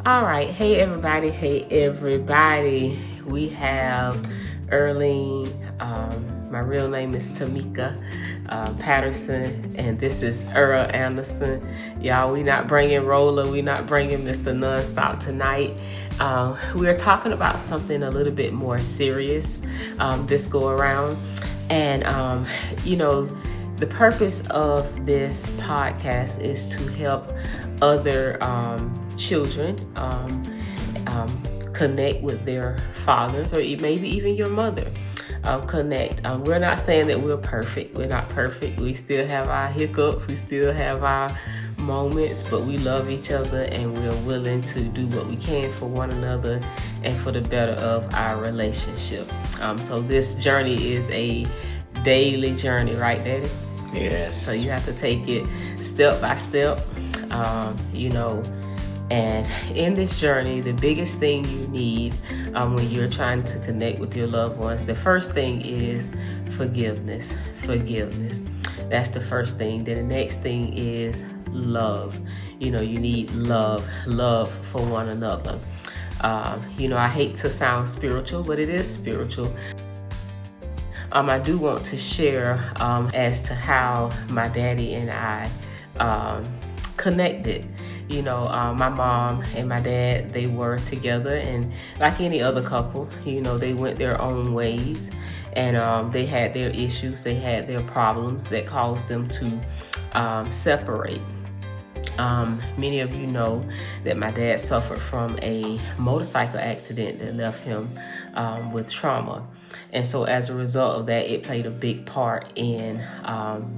All right. Hey, everybody. Hey, everybody. We have Earlene. My real name is Tamika Patterson, and this is Earl Anderson. Y'all, we not bringing Roller. We not bringing Mr. Nonstop tonight. We're talking about something a little bit more serious this go around. And, the purpose of this podcast is to help other children connect with their fathers, or maybe even your mother. Connect. We're not saying that we're perfect. We're not perfect. We still have our hiccups. We still have our moments, but we love each other and we're willing to do what we can for one another and for the better of our relationship. So this journey is a daily journey, right, Daddy? Yes. So you have to take it step by step, and in this journey, the biggest thing you need when you're trying to connect with your loved ones, the first thing is forgiveness. That's the first thing. Then the next thing is love. You need love for one another. I hate to sound spiritual, but it is spiritual. I do want to share as to how my daddy and I connected. My mom and my dad, they were together, and like any other couple, they went their own ways, and they had their issues, they had their problems that caused them to separate. Many of you know that my dad suffered from a motorcycle accident that left him with trauma. And so as a result of that, it played a big part in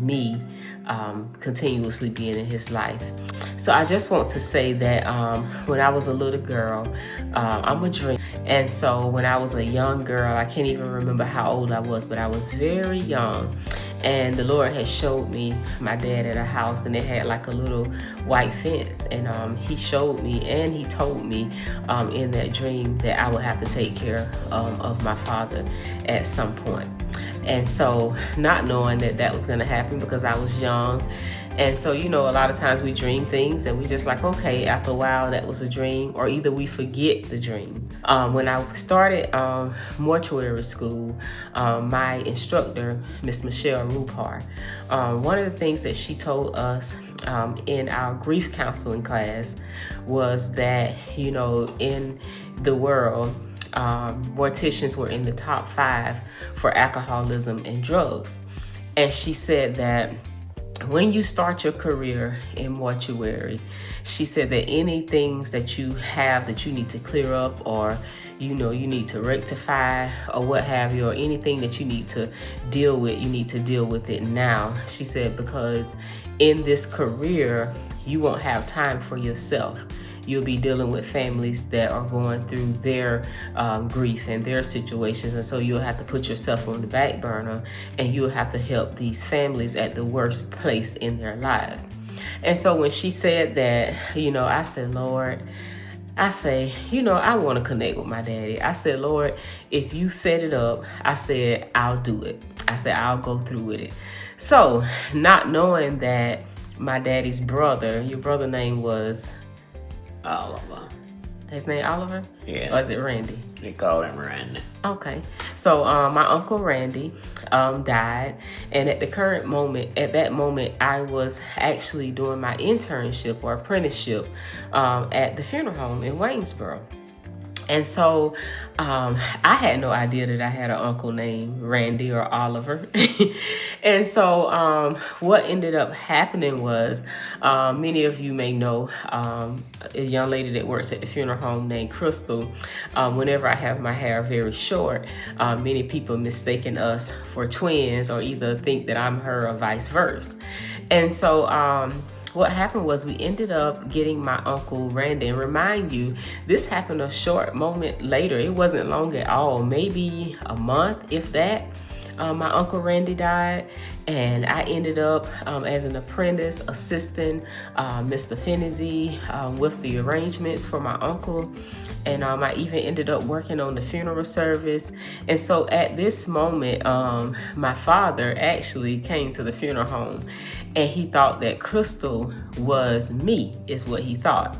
me continuously being in his life. So I just want to say that when I was a little girl, I'm a dreamer. And so when I was a young girl, I can't even remember how old I was, but I was very young. And the Lord had showed me my dad at a house, and it had like a little white fence. And he showed me and he told me in that dream that I would have to take care of my father at some point. And so not knowing that was going to happen because I was young. And so, a lot of times we dream things and we just like, okay, after a while that was a dream, or either we forget the dream. When I started mortuary school, my instructor, Miss Michelle Rupar, one of the things that she told us in our grief counseling class was that, in the world, morticians were in the top 5 for alcoholism and drugs. And she said that when you start your career in mortuary, she said that any things that you have that you need to clear up, or you need to rectify, or what have you, or anything that you need to deal with, you need to deal with it now. She said, because in this career, you won't have time for yourself. You'll be dealing with families that are going through their grief and their situations. And so you'll have to put yourself on the back burner, and you'll have to help these families at the worst place in their lives. And so when she said that, I said, Lord, I want to connect with my daddy. I said, Lord, if you set it up, I said, I'll do it. I said, I'll go through with it. So not knowing that my daddy's brother, your brother's name was Oliver. His name Oliver? Yeah. Or is it Randy? They call him Randy. Okay. So my Uncle Randy died, and at that moment, I was actually doing my internship or apprenticeship at the funeral home in Waynesboro. And so I had no idea that I had an uncle named Randy or Oliver. And so what ended up happening was, many of you may know a young lady that works at the funeral home named Crystal. Whenever I have my hair very short, many people mistaken us for twins, or either think that I'm her or vice versa. And so what happened was we ended up getting my Uncle Randy. And remind you, this happened a short moment later. It wasn't long at all, maybe a month, if that. My Uncle Randy died, and I ended up as an apprentice assisting Mr. Finney with the arrangements for my uncle. And I even ended up working on the funeral service. And so at this moment, my father actually came to the funeral home, and he thought that Crystal was me, is what he thought.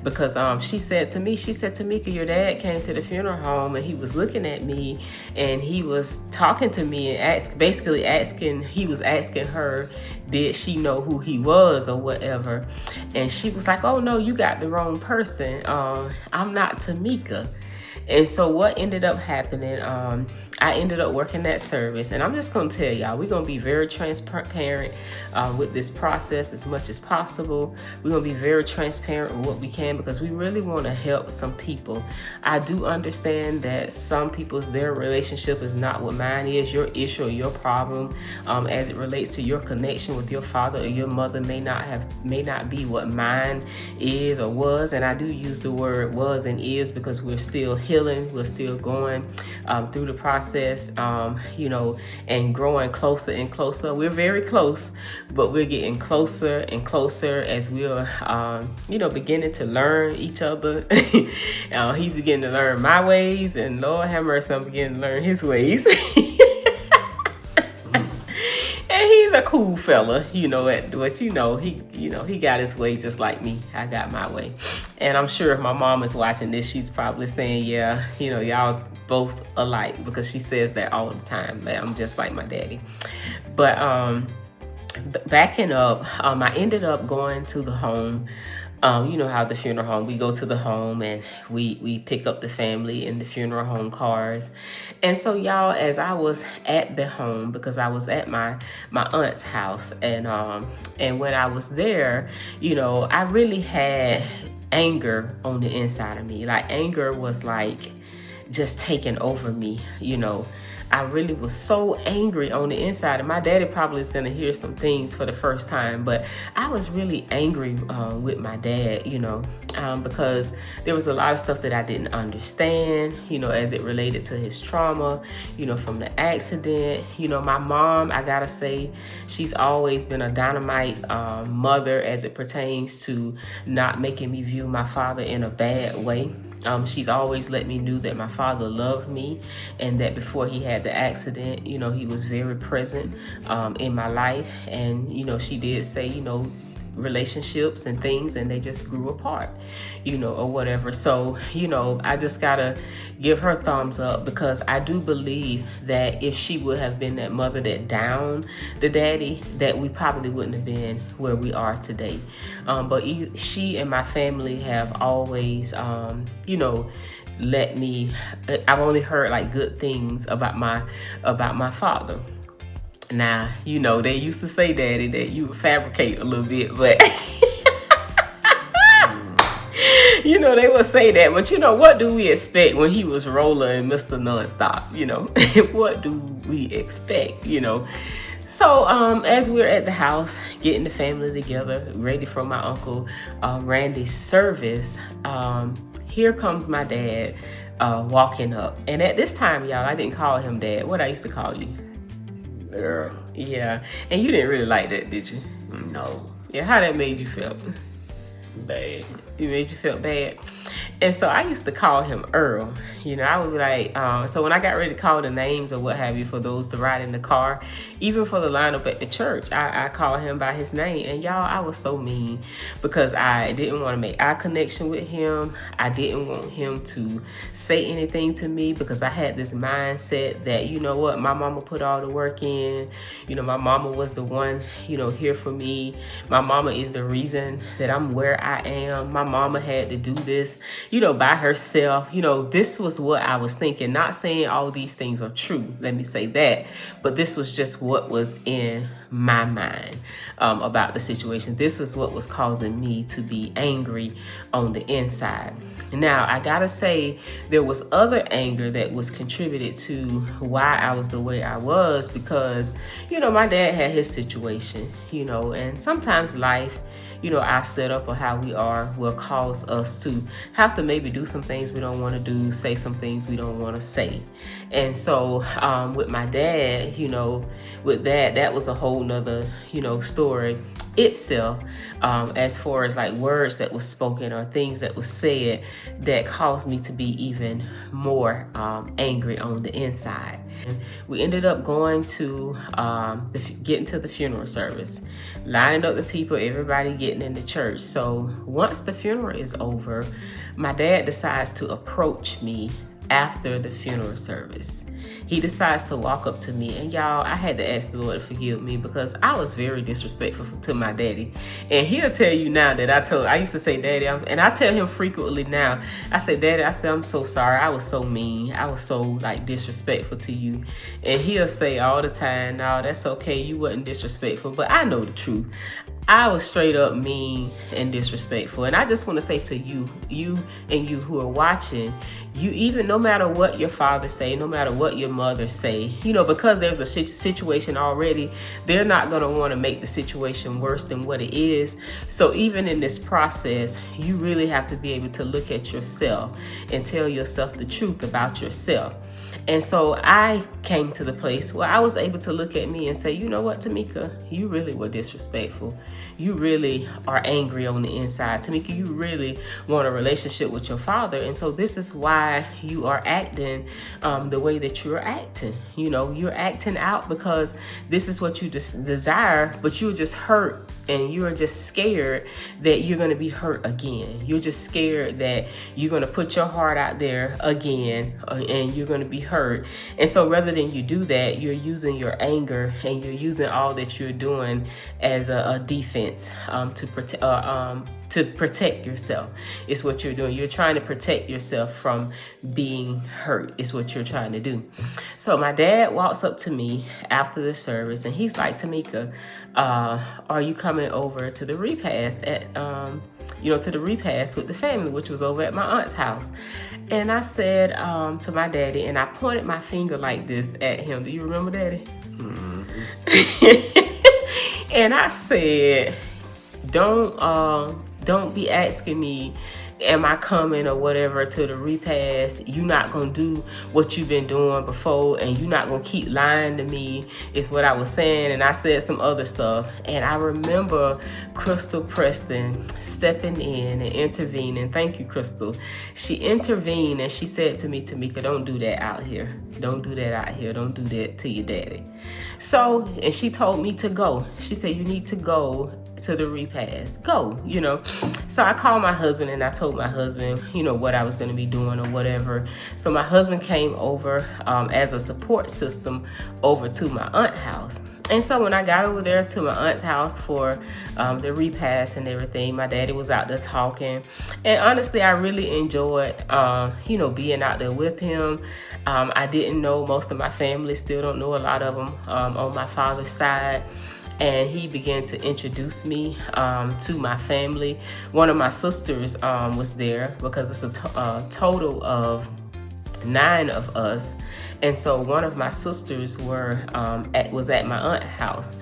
because she said to me, Tamika, your dad came to the funeral home and he was looking at me and he was talking to me and he was asking her, did she know who he was or whatever? And she was like, oh no, you got the wrong person. I'm not Tamika. And so what ended up happening, I ended up working that service. And I'm just going to tell y'all, we're going to be very transparent with this process as much as possible. We're going to be very transparent with what we can because we really want to help some people. I do understand that some people's, their relationship is not what mine is. Your issue or your problem as it relates to your connection with your father or your mother may not be what mine is or was. And I do use the word was and is because we're still healing. We're still going through the process, and growing closer and closer. We're very close, but we're getting closer and closer as we're, beginning to learn each other. He's beginning to learn my ways, and Lord have mercy, I'm beginning to learn his ways. And he's a cool fella, he got his way just like me. I got my way. And I'm sure if my mom is watching this, she's probably saying, yeah, y'all both alike, because she says that all the time. I'm just like my daddy. But backing up, I ended up going to the home. You know how the funeral home, we go to the home and we pick up the family in the funeral home cars. And so y'all, as I was at the home, because I was at my aunt's house, and when I was there, I really had anger on the inside of me. Like, anger was like just taking over me. I really was so angry on the inside, and my daddy probably is going to hear some things for the first time, but I was really angry with my dad, because there was a lot of stuff that I didn't understand, as it related to his trauma, from the accident. My mom, I gotta say, she's always been a dynamite mother as it pertains to not making me view my father in a bad way. She's always let me know that my father loved me, and that before he had the accident, he was very present in my life. And, she did say, relationships and things, and they just grew apart, or whatever. So, I just gotta give her thumbs up, because I do believe that if she would have been that mother that downed the daddy, that we probably wouldn't have been where we are today. But she and my family have always, let me, I've only heard like good things about my father. Now, they used to say, Daddy, that you would fabricate a little bit, but they would say that. But what do we expect when he was rolling Mr. Nonstop? What do we expect? So as we're at the house, getting the family together, ready for my Uncle Randy's service, here comes my dad walking up. And at this time, y'all, I didn't call him Dad. What I used to call you? Girl. Yeah. And you didn't really like that, did you? No. Yeah, how that made you feel? Bad. It made you feel bad. And so I used to call him Earl. I would be like, so when I got ready to call the names or what have you for those to ride in the car, even for the lineup at the church, I call him by his name. And y'all, I was so mean, because I didn't want to make eye connection with him. I didn't want him to say anything to me, because I had this mindset that, my mama put all the work in. My mama was the one, here for me. My mama is the reason that I'm where I am. My mama had to do this, by herself. This was what I was thinking. Not saying all these things are true, let me say that, but this was just what was in my mind about the situation. This is what was causing me to be angry on the inside. Now, I gotta say, there was other anger that was contributed to why I was the way I was, because, my dad had his situation, and sometimes life, our setup or how we are will cause us to have to maybe do some things we don't want to do, say some things we don't want to say. And so with my dad, with that was a whole nother, story itself, as far as like words that was spoken or things that was said that caused me to be even more angry on the inside. And we ended up going to getting to the funeral service, lining up the people, everybody getting in the church. So once the funeral is over, my dad decides to approach me after the funeral service. He decides to walk up to me, and y'all, I had to ask the Lord to forgive me because I was very disrespectful to my daddy. And he'll tell you now that I used to say, Daddy, and I tell him frequently now, I say, Daddy, I say, I'm so sorry. I was so mean. I was so like disrespectful to you. And he'll say all the time, no, that's okay. You wasn't disrespectful. But I know the truth. I was straight up mean and disrespectful. And I just want to say to you who are watching, you even, no matter what your father say, no matter what your mother say, because there's a situation already, they're not going to want to make the situation worse than what it is. So even in this process, you really have to be able to look at yourself and tell yourself the truth about yourself. And so I came to the place where I was able to look at me and say, you know what, Tamika, you really were disrespectful. You really are angry on the inside. Tamika, you really want a relationship with your father. And so this is why you are acting the way that you're acting. You're acting out because this is what you desire, but you're just hurt and you're just scared that you're going to be hurt again. You're just scared that you're going to put your heart out there again and you're going to be hurt. And so rather than you do that, you're using your anger and you're using all that you're doing as a defense to protect yourself. It's what you're doing. You're trying to protect yourself from being hurt. It's what you're trying to do. So my dad walks up to me after the service and he's like, Tamika, are you coming over to the repast to the repast with the family, which was over at my aunt's house? And I said to my daddy, and I pointed my finger like this at him. Do you remember, Daddy? Mm-hmm. And I said, don't be asking me, am I coming or whatever to the repast? You're not going to do what you've been doing before, and you're not going to keep lying to me, is what I was saying. And I said some other stuff. And I remember Crystal Preston stepping in and intervening. Thank you, Crystal. She intervened and she said to me, Tamika, don't do that out here. Don't do that out here. Don't do that to your daddy. So, and she told me to go. She said, you need to go to the repast. Go, So I called my husband and I told my husband, what I was going to be doing or whatever. So my husband came over as a support system over to my aunt's house. And so when I got over there to my aunt's house for the repast and everything, my daddy was out there talking. And honestly, I really enjoyed, being out there with him. I didn't know most of my family, still don't know a lot of them on my father's side. And he began to introduce me to my family. One of my sisters was there because it's a total of 9 of us. And so one of my sisters was at my aunt's house.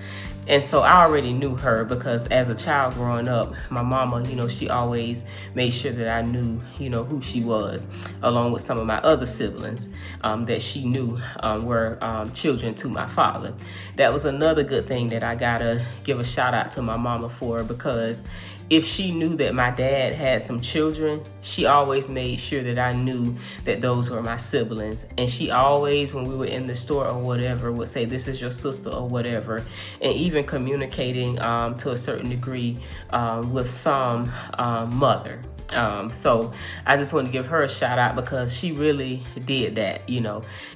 And so I already knew her because as a child growing up, my mama, she always made sure that I knew, who she was, along with some of my other siblings that she knew were children to my father. That was another good thing that I gotta give a shout out to my mama for, because if she knew that my dad had some children, she always made sure that I knew that those were my siblings. And she always, when we were in the store or whatever, would say, this is your sister or whatever. And even communicating to a certain degree with some mother. So I just want to give her a shout out because she really did that,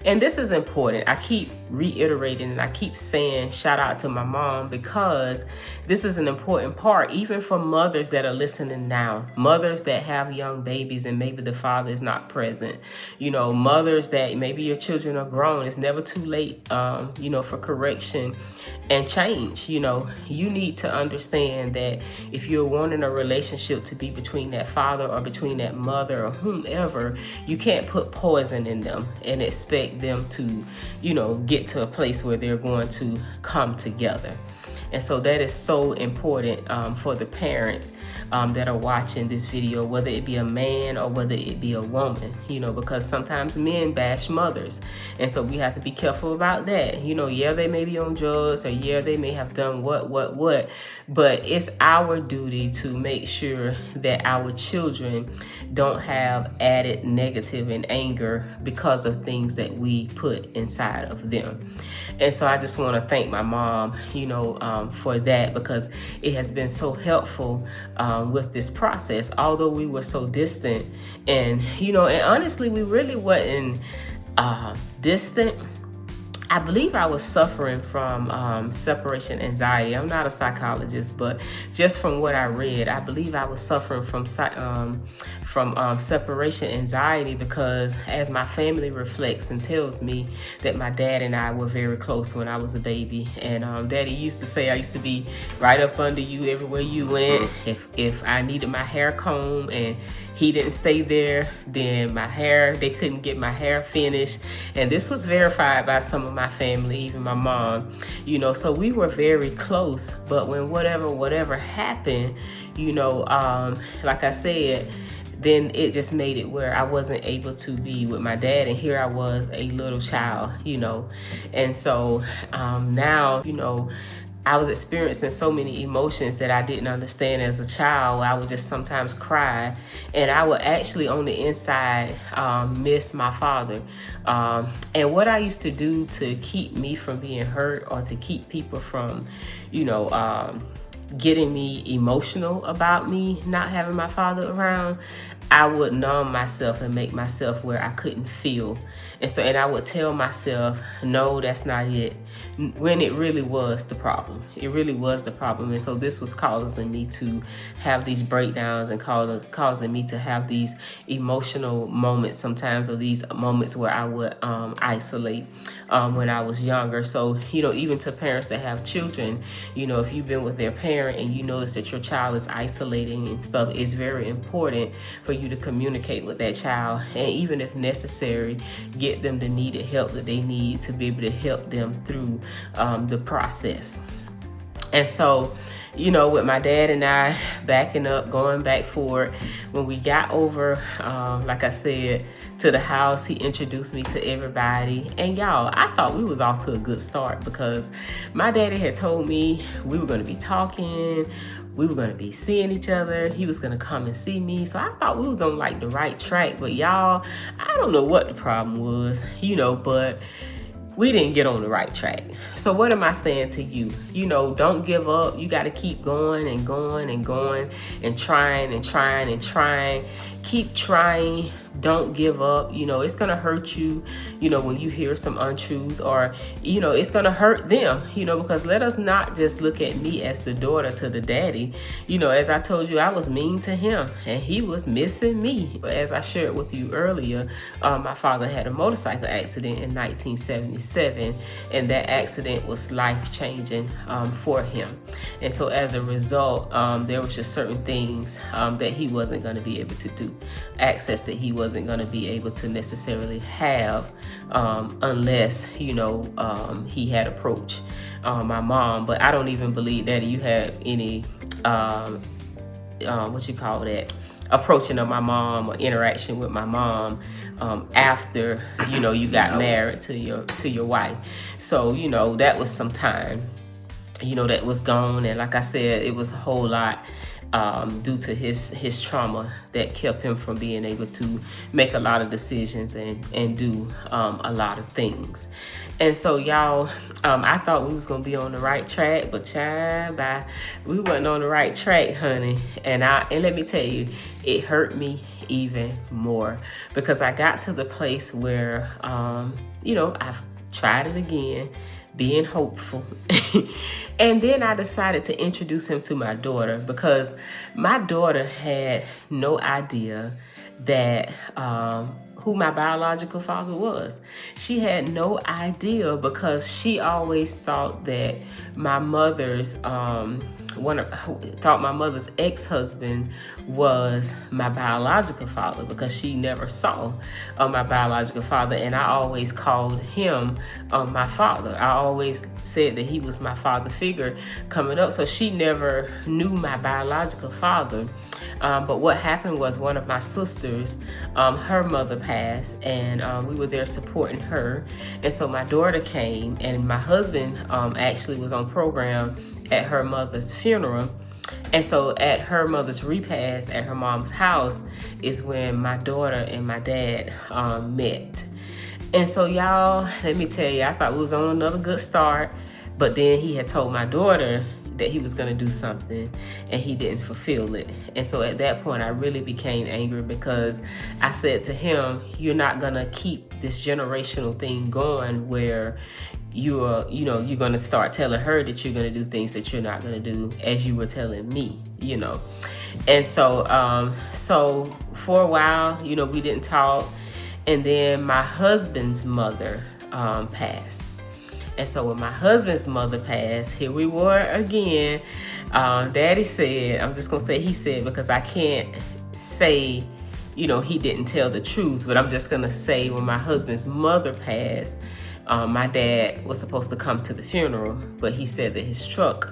and this is important. I keep reiterating and I keep saying shout out to my mom because this is an important part, even for mothers that are listening now, mothers that have young babies and maybe the father is not present, mothers that maybe your children are grown. It's never too late, for correction and change. You need to understand that if you're wanting a relationship to be between that father or between that mother or whomever, you can't put poison in them and expect them to, get to a place where they're going to come together. And so that is so important for the parents that are watching this video, whether it be a man or whether it be a woman, because sometimes men bash mothers. And so we have to be careful about that. Yeah, they may be on drugs, or yeah, they may have done what, but it's our duty to make sure that our children don't have added negative and anger because of things that we put inside of them. And so I just want to thank my mom, for that, because it has been so helpful with this process, although we were so distant. And honestly, we really wasn't distant. I believe I was suffering from separation anxiety. I'm not a psychologist, but just from what I read, I believe I was suffering from separation anxiety, because as my family reflects and tells me that my dad and I were very close when I was a baby. And Daddy used to say I used to be right up under you everywhere you went. If I needed my hair combed and he didn't stay there, then they couldn't get my hair finished. And this was verified by some of my family, even my mom, so we were very close. But when whatever happened, like I said, then it just made it where I wasn't able to be with my dad. And here I was, a little child, And so now, I was experiencing so many emotions that I didn't understand as a child. I would just sometimes cry, and I would actually on the inside miss my father. And what I used to do to keep me from being hurt, or to keep people from, getting me emotional about me not having my father around, I would numb myself and make myself where I couldn't feel. And I would tell myself, no, that's not it, when it really was the problem. It really was the problem. And so this was causing me to have these breakdowns and causing me to have these emotional moments sometimes, or these moments where I would isolate when I was younger. So, even to parents that have children, if you've been with their parent and you notice that your child is isolating and stuff, it's very important for you to communicate with that child, and even if necessary, get them the needed help that they need to be able to help them through the process. And so, with my dad and I backing up, going back forward, when we got over, like I said, to the house, he introduced me to everybody. And y'all, I thought we was off to a good start, because my daddy had told me we were going to be talking, we were going to be seeing each other, he was going to come and see me. So I thought we was on the right track. But y'all, I don't know what the problem was, but we didn't get on the right track. So what am I saying to you? Don't give up. You got to keep going and going and going and trying and trying and trying. Keep trying. Don't give up. It's going to hurt you, when you hear some untruth, or, it's going to hurt them, because let us not just look at me as the daughter to the daddy. As I told you, I was mean to him and he was missing me. But as I shared with you earlier, my father had a motorcycle accident in 1977, and that accident was life-changing for him. And so as a result, there was just certain things that he wasn't going to be able to do, access that he wasn't going to be able to necessarily have unless he had approached my mom. But I don't even believe that you had any approaching of my mom or interaction with my mom after you got married to your wife. So that was some time that was gone. And like I said, it was a whole lot due to his trauma that kept him from being able to make a lot of decisions and do a lot of things. And so y'all, I thought we was gonna be on the right track, but child, we wasn't on the right track, honey. And let me tell you, it hurt me even more, because I got to the place where I've tried it again, being hopeful. And then I decided to introduce him to my daughter, because my daughter had no idea that who my biological father was. She had no idea because she always thought that my mother's thought my mother's ex-husband was my biological father because she never saw my biological father, and I always called him my father. I always said that he was my father figure coming up, so she never knew my biological father. But what happened was one of my sisters, her mother passed, and we were there supporting her. And so my daughter came, and my husband actually was on program at her mother's funeral. And so at her mother's repast at her mom's house is when my daughter and my dad met. And so y'all, let me tell you, I thought we was on another good start, but then he had told my daughter that he was going to do something and he didn't fulfill it. And so at that point I really became angry because I said to him, you're not going to keep this generational thing going where you're going to start telling her that you're going to do things that you're not going to do, as you were telling me, And so so for a while, we didn't talk. And then my husband's mother passed. And so when my husband's mother passed, here we were again. Daddy said, I'm just going to say he said, because I can't say, he didn't tell the truth, but I'm just going to say when my husband's mother passed, my dad was supposed to come to the funeral, but he said that his truck,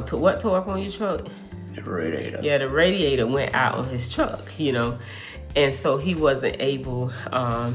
tore up on your truck? The radiator. Yeah, the radiator went out on his truck, And so he wasn't able to,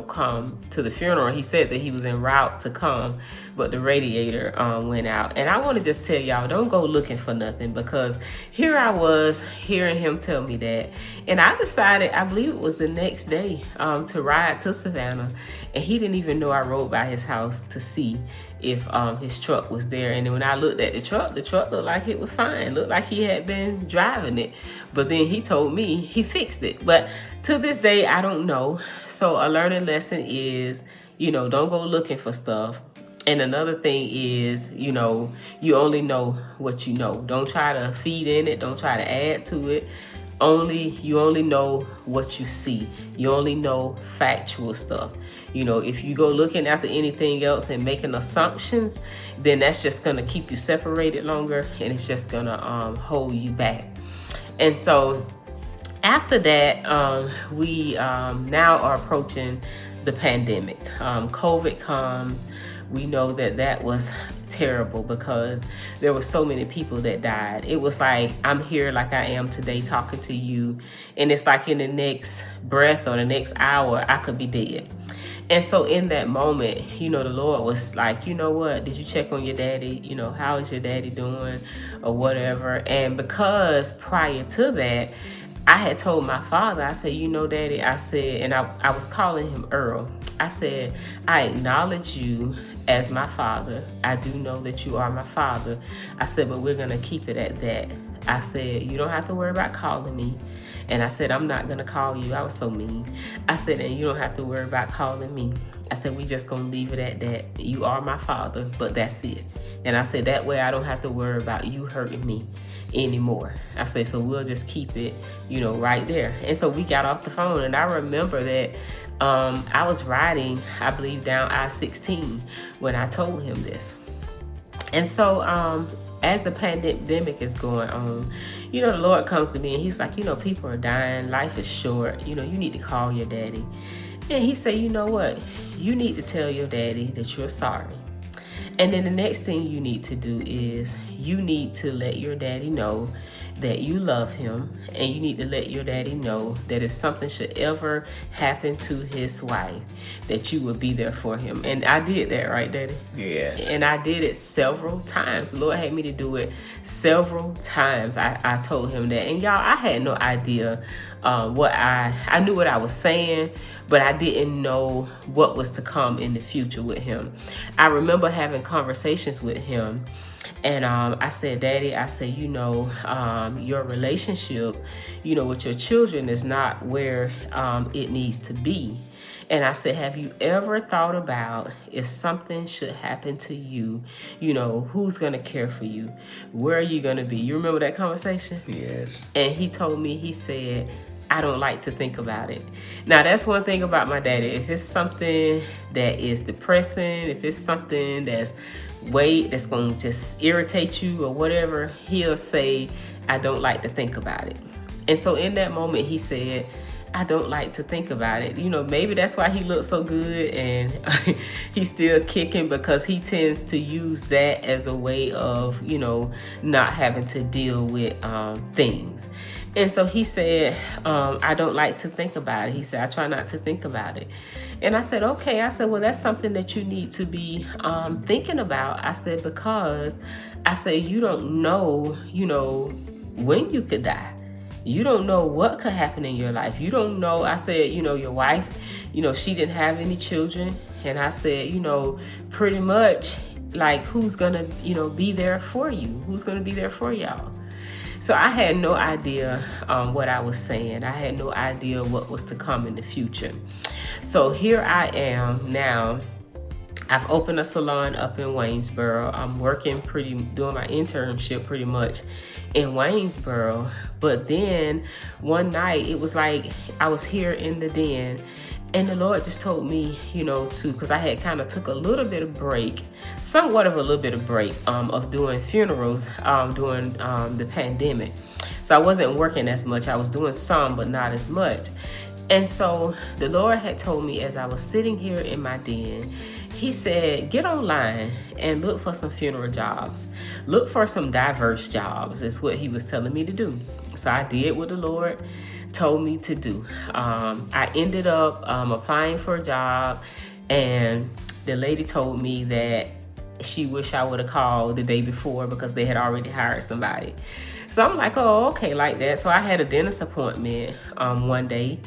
come to the funeral. He said that he was en route to come, but the radiator went out. And I want to just tell y'all, don't go looking for nothing, because here I was hearing him tell me that. And I decided, I believe it was the next day, to ride to Savannah. And he didn't even know I rode by his house to see if his truck was there. And then when I looked at the truck looked like it was fine. Looked like he had been driving it. But then he told me he fixed it. But to this day, I don't know. So a learning lesson is, don't go looking for stuff. And another thing is, you only know what you know. Don't try to feed in it. Don't try to add to it. You only know what you see. You only know factual stuff. If you go looking after anything else and making assumptions, then that's just going to keep you separated longer, and it's just going to hold you back. And so after that, we now are approaching the pandemic. COVID comes. We know that was terrible because there were so many people that died. It was like I'm here like I am today talking to you, and it's like in the next breath or the next hour I could be dead. And so in that moment, the Lord was like, you know what, did you check on your daddy? How is your daddy doing or whatever? And because prior to that, I had told my father, I said, Daddy, I said, and I was calling him Earl. I said, I acknowledge you as my father. I do know that you are my father. I said, but we're going to keep it at that. I said, you don't have to worry about calling me. And I said, I'm not going to call you. I was so mean. I said, and you don't have to worry about calling me. I said, we just going to leave it at that. You are my father, but that's it. And I said, that way I don't have to worry about you hurting me anymore. I said, so we'll just keep it, right there. And so we got off the phone, and I remember that I was riding, I believe, down I-16 when I told him this. And so as the pandemic is going on, the Lord comes to me and he's like, people are dying. Life is short. You need to call your daddy. And he said, you know what? You need to tell your daddy that you're sorry. And then the next thing you need to do is you need to let your daddy know that you love him, and you need to let your daddy know that if something should ever happen to his wife, that you will be there for him. And I did that, right, Daddy? Yes. And I did it several times. The Lord had me to do it several times. I told him that. And y'all, I had no idea what I knew what I was saying, but I didn't know what was to come in the future with him. I remember having conversations with him, and I said, Daddy, I said, your relationship, with your children is not where it needs to be. And I said, have you ever thought about if something should happen to you, who's going to care for you? Where are you going to be? You remember that conversation? Yes. And he told me, he said, I don't like to think about it. Now, that's one thing about my daddy. If it's something that is depressing, if it's something that's going to just irritate you or whatever, he'll say, I don't like to think about it. And so in that moment, he said, I don't like to think about it. Maybe that's why he looks so good and he's still kicking, because he tends to use that as a way of, not having to deal with things. And so he said, I don't like to think about it. He said, I try not to think about it. And I said, okay. I said, well, that's something that you need to be thinking about. I said, because I said, you don't know, when you could die. You don't know what could happen in your life. You don't know. I said, your wife, she didn't have any children. And I said, pretty much like who's going to, be there for you? Who's going to be there for y'all? So I had no idea what I was saying. I had no idea what was to come in the future. So here I am now. I've opened a salon up in Waynesboro. I'm doing my internship pretty much in Waynesboro. But then one night, it was like I was here in the den, and the Lord just told me, because I had kind of took a little bit of break, somewhat of a little bit of break of doing funerals during the pandemic. So I wasn't working as much. I was doing some, but not as much. And so the Lord had told me, as I was sitting here in my den, he said, get online and look for some funeral jobs. Look for some diverse jobs, is what he was telling me to do. So I did what the Lord told me to do. I ended up applying for a job, and the lady told me that she wished I would have called the day before because they had already hired somebody. So I'm like, oh, okay, like that. So I had a dentist appointment one day,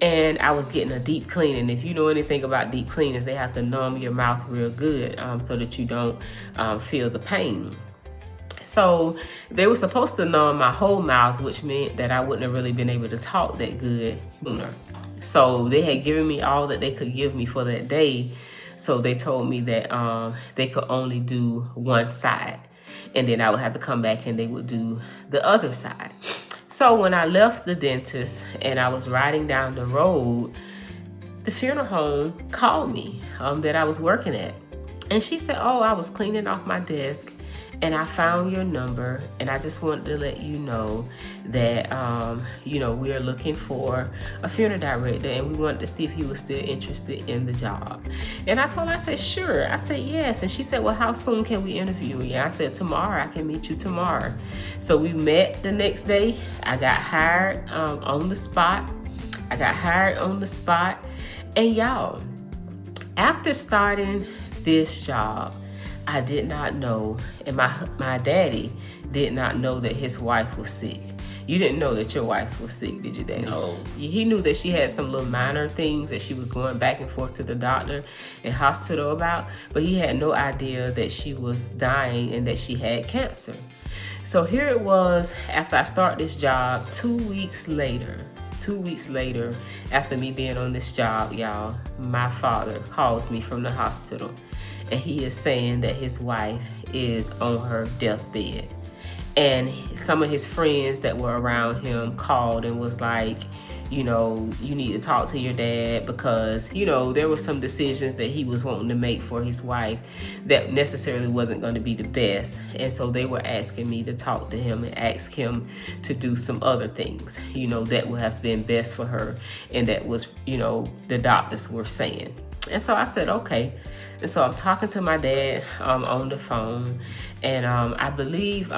and I was getting a deep cleaning. If you know anything about deep cleanings, they have to numb your mouth real good so that you don't feel the pain. So they were supposed to numb my whole mouth, which meant that I wouldn't have really been able to talk that good. So they had given me all that they could give me for that day. So they told me that they could only do one side, and then I would have to come back and they would do the other side. So when I left the dentist and I was riding down the road, the funeral home called me that I was working at. And she said, oh, I was cleaning off my desk and I found your number, and I just wanted to let you know that, we are looking for a funeral director, and we wanted to see if you were still interested in the job. And I told her, I said, sure. I said, yes. And she said, well, how soon can we interview you? I said, tomorrow. I can meet you tomorrow. So we met the next day. I got hired on the spot. And y'all, after starting this job, I did not know, and my daddy did not know that his wife was sick. You didn't know that your wife was sick, did you, Daddy? No. He knew that she had some little minor things that she was going back and forth to the doctor and hospital about, but he had no idea that she was dying and that she had cancer. So here it was, after I started this job, 2 weeks later, after me being on this job, y'all, my father calls me from the hospital, and he is saying that his wife is on her deathbed. And some of his friends that were around him called and was like, you need to talk to your dad, because, there were some decisions that he was wanting to make for his wife that necessarily wasn't going to be the best. And so they were asking me to talk to him and ask him to do some other things, that would have been best for her. And that was, the doctors were saying. And so I said, okay. And so I'm talking to my dad on the phone, and I believe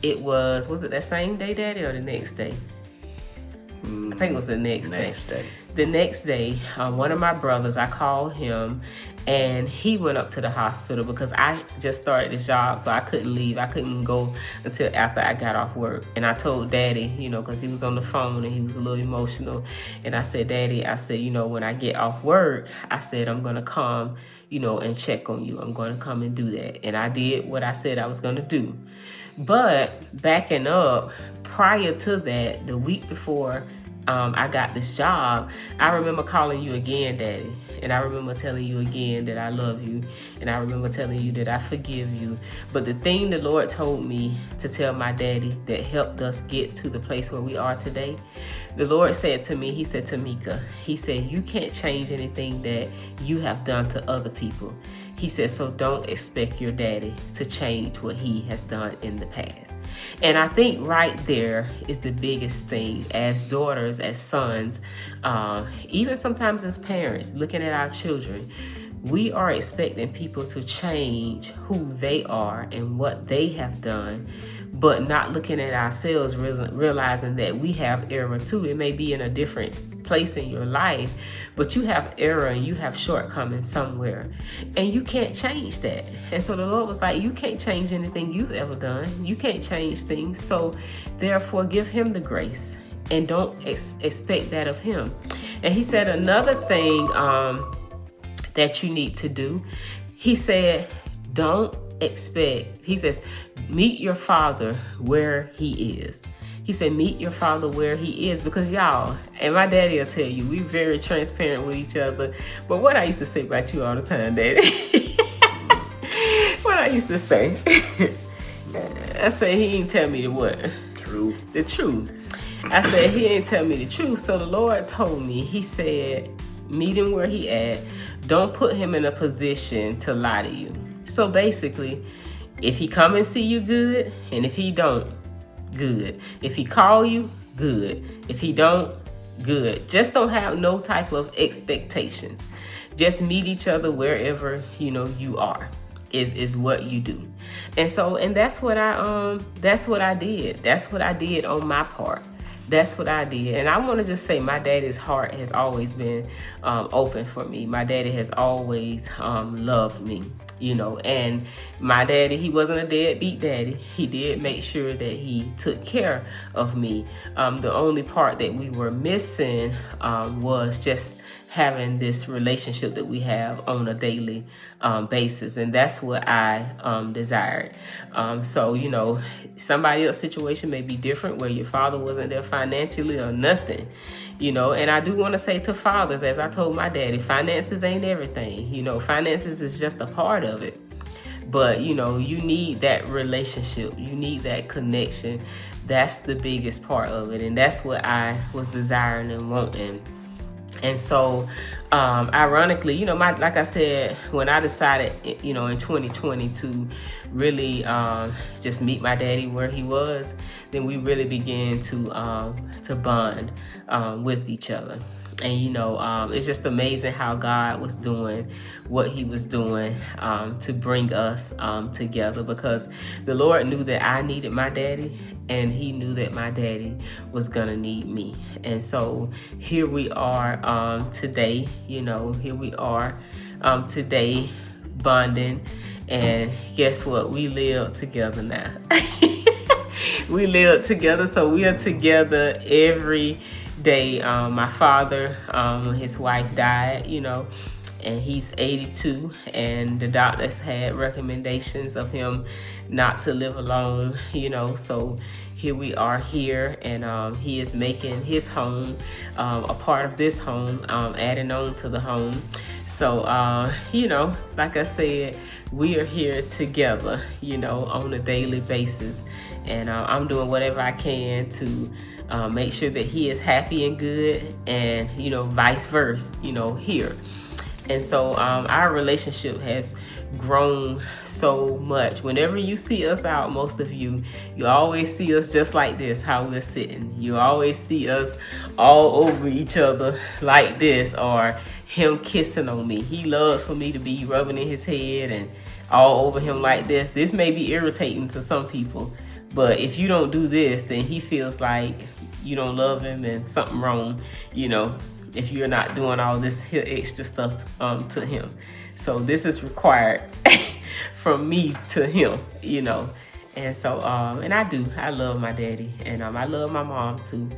it was it that same day, Daddy, or the next day? I think it was the next day. The next day, one of my brothers, I called him, and he went up to the hospital because I just started this job, so I couldn't leave. I couldn't go until after I got off work. And I told Daddy, because he was on the phone and he was a little emotional. And I said, Daddy, when I get off work, I said, I'm going to come, and check on you. I'm going to come and do that. And I did what I said I was going to do. But backing up, prior to that, the week before I got this job, I remember calling you again, Daddy. And I remember telling you again that I love you. And I remember telling you that I forgive you. But the thing the Lord told me to tell my daddy that helped us get to the place where we are today, the Lord said to me, he said, Tamika, he said, you can't change anything that you have done to other people. He said, so don't expect your daddy to change what he has done in the past. And I think right there is the biggest thing as daughters, as sons, even sometimes as parents, looking at our children, we are expecting people to change who they are and what they have done, but not looking at ourselves, realizing that we have error too. It may be in a different place in your life, but you have error and you have shortcomings somewhere, and you can't change that. And so the Lord was like, you can't change anything you've ever done. You can't change things. So therefore, give him the grace and don't expect that of him. And he said another thing that you need to do. He said, don't expect, he says, meet your father where he is. He said, meet your father where he is, because y'all, and my daddy will tell you, we very transparent with each other. But what I used to say about you all the time, Daddy, what I used to say, I said, he ain't tell me the what? The truth. I said, he ain't tell me the truth. So the Lord told me, he said, meet him where he at. Don't put him in a position to lie to you. So basically, if he come and see you, good. And if he don't, good. If he call you, good. If he don't, good. Just don't have no type of expectations. Just meet each other wherever you are. Is what you do. And that's what I did. That's what I did on my part. That's what I did. And I want to just say my daddy's heart has always been open for me. My daddy has always loved me, and my daddy, he wasn't a deadbeat daddy. He did make sure that he took care of me. The only part that we were missing was just having this relationship that we have on a daily basis. And that's what I desired. So, somebody else's situation may be different, where your father wasn't there financially or nothing, and I do want to say to fathers, as I told my daddy, finances ain't everything. Finances is just a part of it. But, you need that relationship. You need that connection. That's the biggest part of it. And that's what I was desiring and wanting. And so, ironically, like I said, when I decided, in 2020 to really just meet my daddy where he was, then we really began to bond with each other. And, it's just amazing how God was doing what he was doing to bring us together, because the Lord knew that I needed my daddy, and he knew that my daddy was going to need me. And so here we are today, here we are today bonding. And guess what? We live together now. We live together. So we are together every day. My father, his wife died, and he's 82, and the doctors had recommendations of him not to live alone, so here we are here, and he is making his home a part of this home, adding on to the home. So, like I said, we are here together, on a daily basis, and I'm doing whatever I can to make sure that he is happy and good, and, vice versa, here. And so our relationship has grown so much. Whenever you see us out, most of you always see us just like this, how we're sitting. You always see us all over each other like this, or him kissing on me. He loves for me to be rubbing in his head and all over him like this. This may be irritating to some people, but if you don't do this, then he feels like you don't love him and something wrong, if you're not doing all this extra stuff to him. So this is required from me to him, And so, and I love my daddy, and I love my mom too.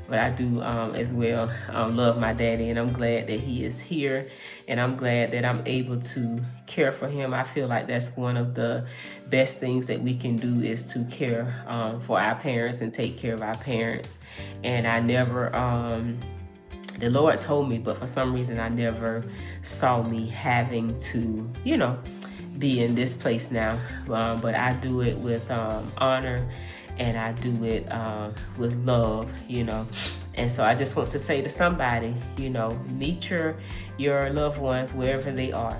but I do as well love my daddy, and I'm glad that he is here, and I'm glad that I'm able to care for him. I feel like that's one of the best things that we can do, is to care for our parents and take care of our parents. And I never the Lord told me, but for some reason I never saw me having to, be in this place now. But I do it with honor, and I do it with love, And so I just want to say to somebody, meet your loved ones wherever they are.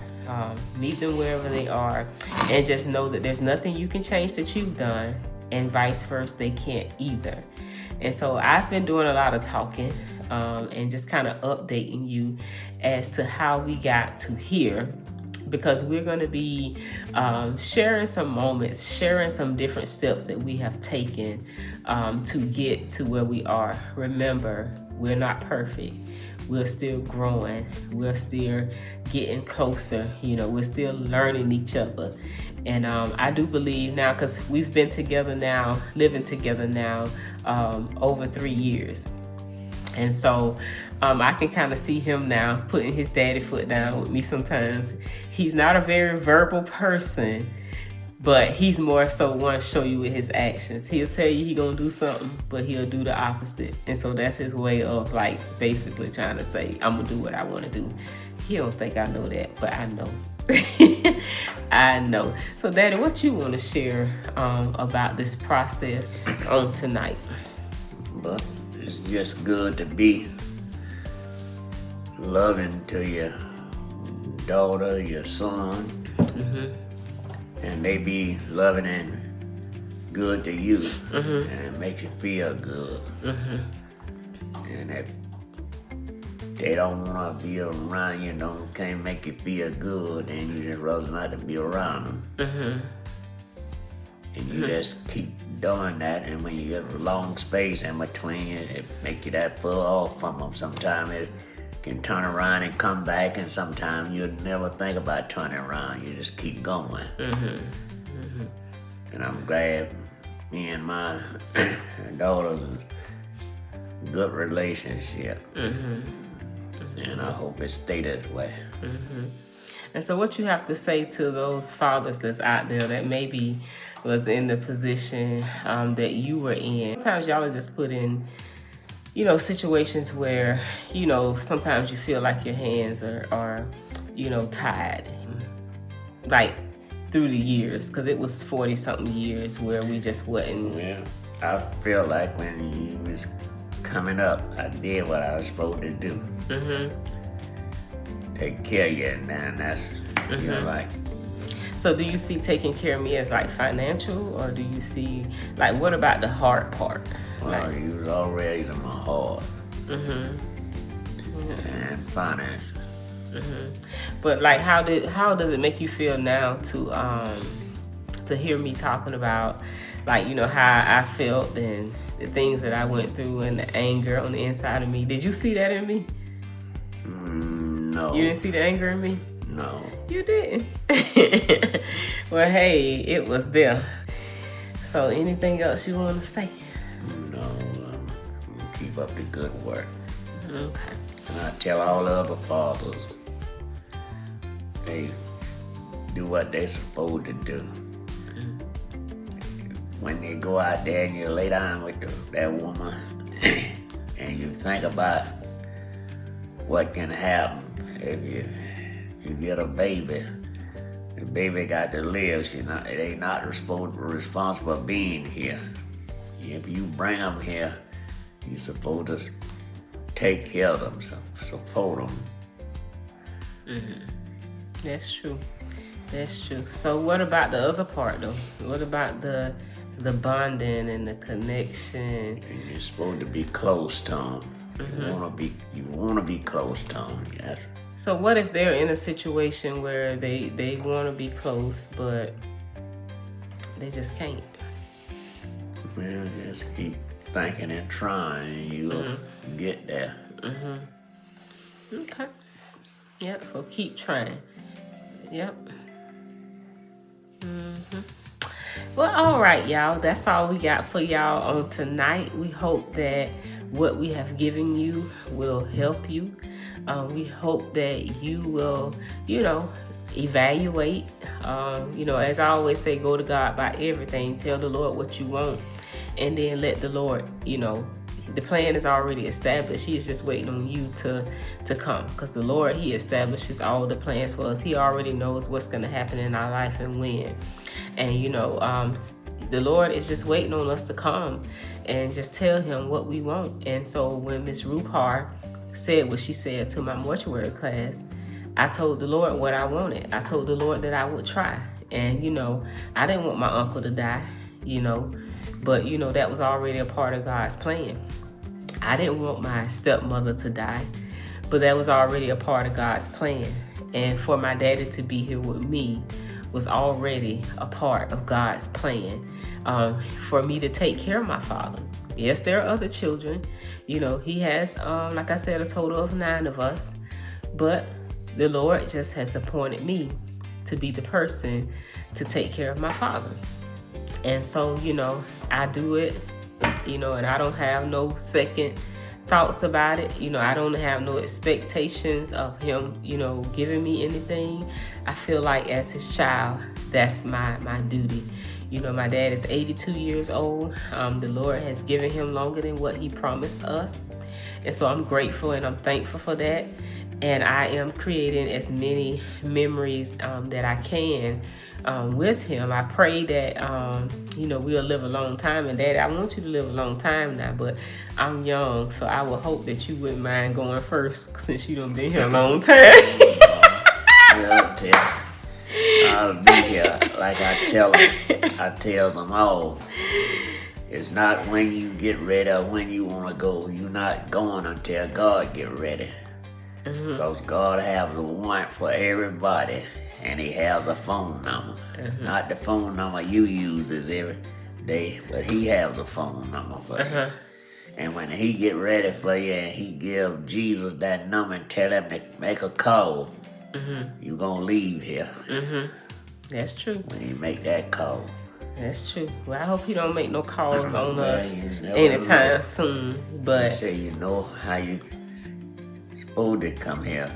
Meet them wherever they are, and just know that there's nothing you can change that you've done, and vice versa, they can't either. And so I've been doing a lot of talking and just kind of updating you as to how we got to here, because we're going to be sharing some moments, sharing some different steps that we have taken to get to where we are. Remember, we're not perfect. We're still growing. We're still getting closer. We're still learning each other. And I do believe now, because we've been together now, living together now, over 3 years. And so I can kind of see him now putting his daddy foot down with me sometimes. He's not a very verbal person, but he's more so want to show you with his actions. He'll tell you he's going to do something, but he'll do the opposite. And so that's his way of basically trying to say, I'm going to do what I want to do. He don't think I know that, but I know. I know. So Daddy, what you want to share about this process on tonight? But it's just good to be loving to your daughter, your son, and they be loving and good to you, and it makes you feel good. And if they don't want to be around you, can't make you feel good, then you just rather not to be around them. And you just keep doing that, and when you get a long space in between it make you that far off from them. Sometimes it can turn around and come back, and sometimes you'll never think about turning around. You just keep going. And I'm glad me and my daughter's in a good relationship. And I hope it stay this way. And so what you have to say to those fathers that's out there that maybe was in the position that you were in? Sometimes y'all are just put in, situations where, sometimes you feel like your hands are tied. Through the years, because it was 40-something years where we just wasn't. Yeah, I feel like when you was coming up, I did what I was supposed to do. Take care of you, and then that's, So do you see taking care of me as financial, or do you see, what about the hard part? Well, you was already in my heart. And finance. But how does it make you feel now to hear me talking about how I felt and the things that I went through and the anger on the inside of me? Did you see that in me? No. You didn't see the anger in me? No. You didn't. Well, hey, it was there. So anything else you want to say? No. Keep up the good work. Okay. And I tell all the other fathers, they do what they're supposed to do. When they go out there and you lay down with that woman and you think about what can happen if you get a baby. The baby got to live. They not responsible for being here. If you bring them here, you're supposed to take care of them, support them. That's true. So what about the other part though? What about the bonding and the connection? And you're supposed to be close to them. You wanna be close to them. Yes. So what if they're in a situation where they want to be close, but they just can't? Well, just keep thinking and trying, and you'll get there. Okay. Yep. So keep trying. Yep. Well, all right, y'all. That's all we got for y'all on tonight. We hope that what we have given you will help you. We hope that you will, evaluate. As I always say, go to God about everything. Tell the Lord what you want, and then let the Lord, the plan is already established. He's just waiting on you to come, because the Lord, he establishes all the plans for us. He already knows what's going to happen in our life and when. And the Lord is just waiting on us to come and just tell him what we want. And so when Miss Rupar said what she said to my mortuary class, I told the Lord what I wanted. I told the Lord that I would try. And I didn't want my uncle to die, but that was already a part of God's plan. I didn't want my stepmother to die, but that was already a part of God's plan. And for my daddy to be here with me was already a part of God's plan. For me to take care of my father. Yes, there are other children. He has, like I said, a total of 9 of us. But the Lord just has appointed me to be the person to take care of my father. And so, I do it, and I don't have no second thoughts about it. I don't have no expectations of him, giving me anything. I feel like as his child, that's my duty. My dad is 82 years old. The Lord has given him longer than what he promised us. And so I'm grateful and I'm thankful for that. And I am creating as many memories that I can with him. I pray that, we'll live a long time. And Daddy, I want you to live a long time now, but I'm young. So I would hope that you wouldn't mind going first, since you done been here a long time. I'll be here. Like I tell them all. It's not when you get ready or when you want to go. You're not going until God get ready. Because God has a warrant for everybody, and he has a phone number. Not the phone number you use every day, but he has a phone number for you. And when he get ready for you and he give Jesus that number and tell him to make a call, you're going to leave here. That's true. When you make that call. That's true. Well, I hope you don't make no calls on us anytime soon. But you say you know how you supposed to come here,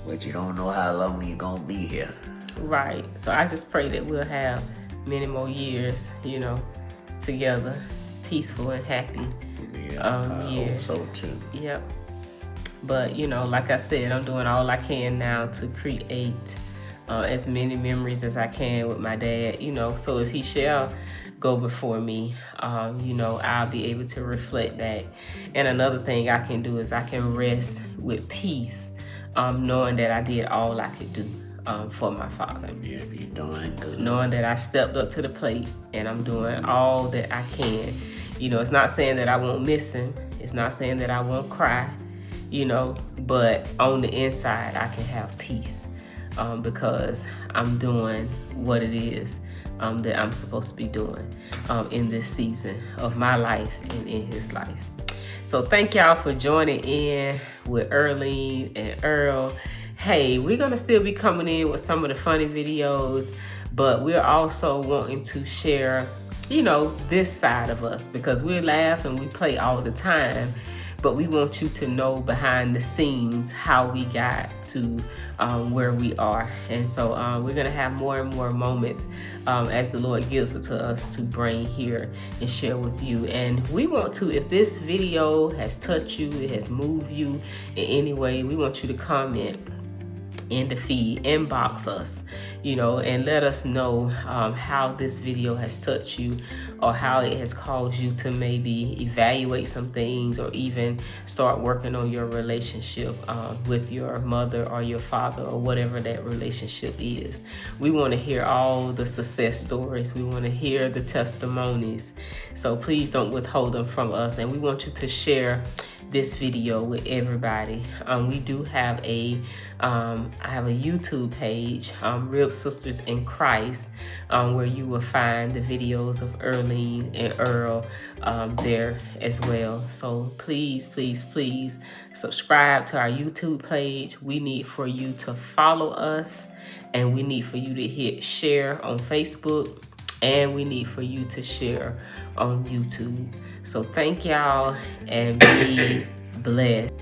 but you don't know how long you're going to be here. Right. So I just pray that we'll have many more years, together, peaceful and happy years. So too. Yep. But, like I said, I'm doing all I can now to create as many memories as I can with my dad, so if he shall go before me, I'll be able to reflect back. And another thing I can do is I can rest with peace, knowing that I did all I could do for my father. You're doing good. Knowing that I stepped up to the plate and I'm doing all that I can. It's not saying that I won't miss him. It's not saying that I won't cry, but on the inside I can have peace. Because I'm doing what it is that I'm supposed to be doing in this season of my life and in his life. So thank y'all for joining in with Earlene and Earl. Hey, we're going to still be coming in with some of the funny videos, but we're also wanting to share, this side of us, because we laugh and we play all the time. But we want you to know behind the scenes how we got to where we are. And so we're going to have more and more moments as the Lord gives it to us to bring here and share with you. And we want to, if this video has touched you, it has moved you in any way, we want you to comment in the feed, inbox us, and let us know how this video has touched you, or how it has caused you to maybe evaluate some things, or even start working on your relationship with your mother or your father, or whatever that relationship is. We want to hear all the success stories. We want to hear the testimonies. So please don't withhold them from us. And we want you to share this video with everybody. We do have I have a YouTube page, Real Sisters in Christ, where you will find the videos of Earlene and Earl there as well. So please, please, please subscribe to our YouTube page. We need for you to follow us, and we need for you to hit share on Facebook And we need for you to share on YouTube. So thank y'all and be blessed.